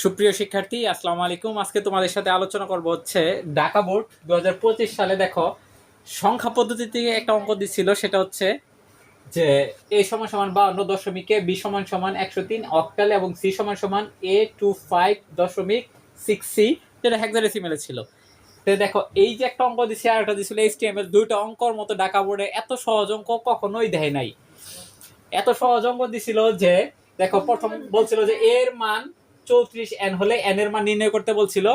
সুপ্রিয় শিক্ষার্থী, আসসালামু আলাইকুম। আজকে তোমাদের সাথে আলোচনা করব হচ্ছে ঢাকা বোর্ড 2025 সালে দেখো সংখ্যা পদ্ধতি থেকে একটা অঙ্ক দিছিল। সেটা হচ্ছে যে a সমান সমান 52 দশমিকে b সমান সমান 103 অক্টাল এবং c সমান সমান a25.6c, যেটা হেক্সাডেসিমেলে ছিল। তো দেখো এই যে একটা অঙ্ক দিছে আর একটা দিছিল HTML, দুইটা অঙ্কর মতো ঢাকা বোর্ডে এত সহজ অঙ্ক কখনোই দেয় নাই। এত সহজ অঙ্ক দিছিল যে দেখো প্রথম বলছিল যে এর মান 34n হলে n এর মান নির্ণয় করতে বলছিল,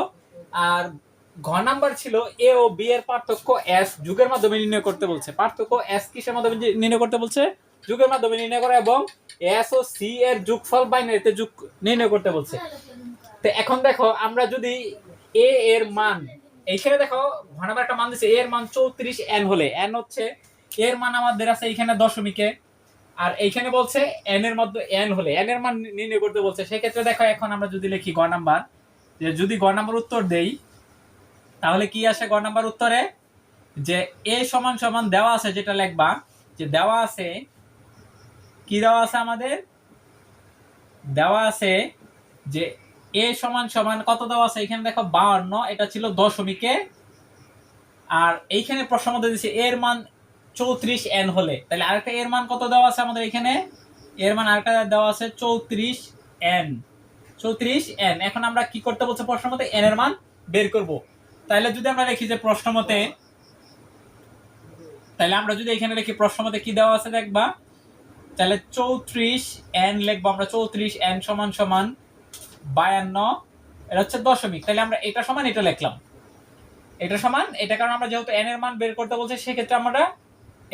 আর ঘ নাম্বার ছিল এ ও বি এর পার্থক্য s যুগের মাধ্যমে নির্ণয় করতে বলছে। পার্থক্য s কিসের মাধ্যমে নির্ণয় করতে বলছে? যুগের মাধ্যমে নির্ণয় করা, এবং s ও c এর যোগফল বাইনারিতে যোগ নির্ণয় করতে বলছে। তো এখন দেখো আমরা যদি a এর মান এইখানে দেখো ঘ নাম্বার একটা মান দিছে, a এর মান 34n হলে n হচ্ছে এর মান আমাদের আছে এইখানে দশমিকে, আর এইখানে বলছে n এর মধ্যে n হলে n এর মান নির্ণয় করতে বলছে। সেক্ষেত্রে দেখো এখন আমরা যদি লিখি গ নাম্বার, যে যদি গ নাম্বার উত্তর দেই তাহলে কি আসে গ নাম্বার উত্তরে? যে a সমান সমান দেওয়া আছে, যেটা লিখবা যে দেওয়া আছে, কি দেওয়া আছে আমাদের? দেওয়া আছে যে a সমান সমান কত দেওয়া আছে এখানে দেখো 52, এটা ছিল দশমিকে, আর এইখানে প্রশ্ন মধ্যে দিচ্ছে এর মান 34n হলে, তাহলে আরেকটা এর মান কত দেওয়া আছে আমাদের এখানে? এর মান আরেকটা দেওয়া আছে 34n। এখন আমরা কি করতে বলছে প্রশ্ন মতে? n এর মান বের করব। তাহলে যদি আমরা লিখি যে প্রশ্ন মতে, তাহলে আমরা যদি এখানে লিখি প্রশ্ন মতে কি দেওয়া আছে দেখবা, তাহলে 34n লিখবো আমরা। 34n সমান সমান 52, এটা হচ্ছে দশমিক, তাহলে আমরা এটা সমান এটা লিখলাম, এটা সমান এটা, কারণ আমরা যেহেতু n এর মান বের করতে বলছে সেক্ষেত্রে আমরা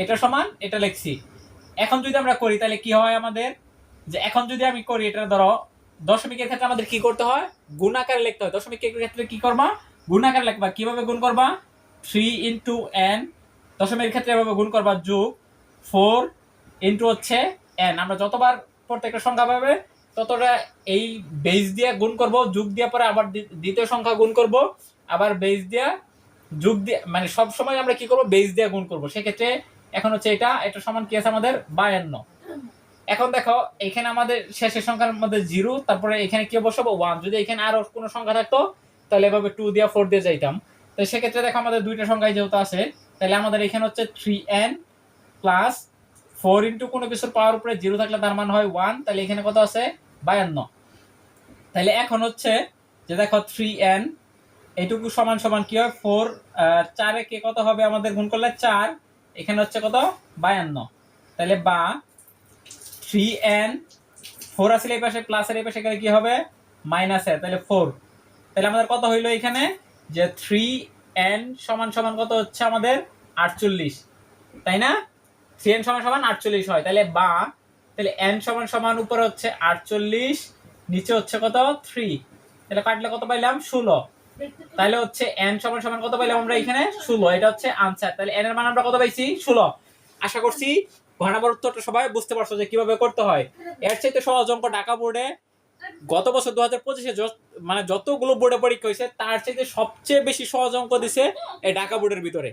এটা সমান এটা লিখছি। এখন যদি আমরা করি তাহলে কি হয় আমাদের? যে এখন যদি আমি করি, এটা ধরো দশমিকের ক্ষেত্রে আমাদের কি করতে হয়? গুণাকারে লিখতে হয়। দশমিকের ক্ষেত্রে কি করবা? গুণাকারে লিখবা। কিভাবে গুণ করবা? 3 ইনটু n, দশমিকের ক্ষেত্রে এভাবে গুণ করবা, যোগ 4 ইনটু হচ্ছে n। আমরা যতবার প্রত্যেকটা সংখ্যা পাবে ততটা এই বেস দিয়ে গুণ করব, যোগ দিয়ে পরে আবার দ্বিতীয় সংখ্যা গুণ করব, আবার বেস দিয়ে যোগ দিয়ে, মানে সব সময় আমরা কি করব? বেস দিয়ে গুণ করব। সেক্ষেত্রে এখন হচ্ছে এটা সমান কি আছে আমাদের? 52। এখন দেখো এখানে আমাদের শেষের সংখ্যার মধ্যে 0, তারপরে এখানে কি বসাবো? 1। যদি এখানে আরো কোনো সংখ্যা থাকতো তাহলে এভাবে 2 দিয়ে 4 দিয়ে যাইতাম। তো সেক্ষেত্রে দেখো আমাদের দুইটা সংখ্যাই যেহেতু আছে, তাহলে আমাদের এখানে হচ্ছে 3n প্লাস 4 ইন্টু কোনো কিছুর পাওয়ার উপরে 0 থাকলে তার মান হয় 1, তাহলে এখানে কত আছে? 52। তাহলে এখন হচ্ছে যে দেখো 3n এইটুকু সমান সমান কি হয়? 4, 4 এ কে কত হবে আমাদের গুণ করলে? 4, এখানে হচ্ছে কত? 52। তাহলে বা 3n, 4 আসলে এই পাশে প্লাসের এই পাশে গেলে কি হবে? মাইনাসের, তাহলে 4। তাহলে আমাদের কত হইলো এখানে? যে 3n সমান সমান কত হচ্ছে আমাদের? 48, তাই না? 3n সমান সমান 48 হয়। তাহলে বা, তাহলে n সমান সমান উপরে হচ্ছে 48, নিচে হচ্ছে কত? 3। তাহলে কাটলে কত পাইলাম? 16। তাহলে হচ্ছে n সমান সমান কত পাইলাম আমরা এখানে? 16। এটা হচ্ছে আনসার। তাহলে n এর মান আমরা কত পাইছি? 16। আশা করছি ঘ নাম্বার উত্তরটা সবাই বুঝতে পারছো যে কিভাবে করতে হয়। এর চাইতে সহজ অঙ্ক ঢাকা বোর্ডে গত বছর 2025-এ মানে যতগুলো বোর্ডে পরীক্ষা হয়েছে তার চাইতে সবচেয়ে বেশি সহজ অঙ্ক দিছে এই ঢাকা বোর্ডের ভিতরে।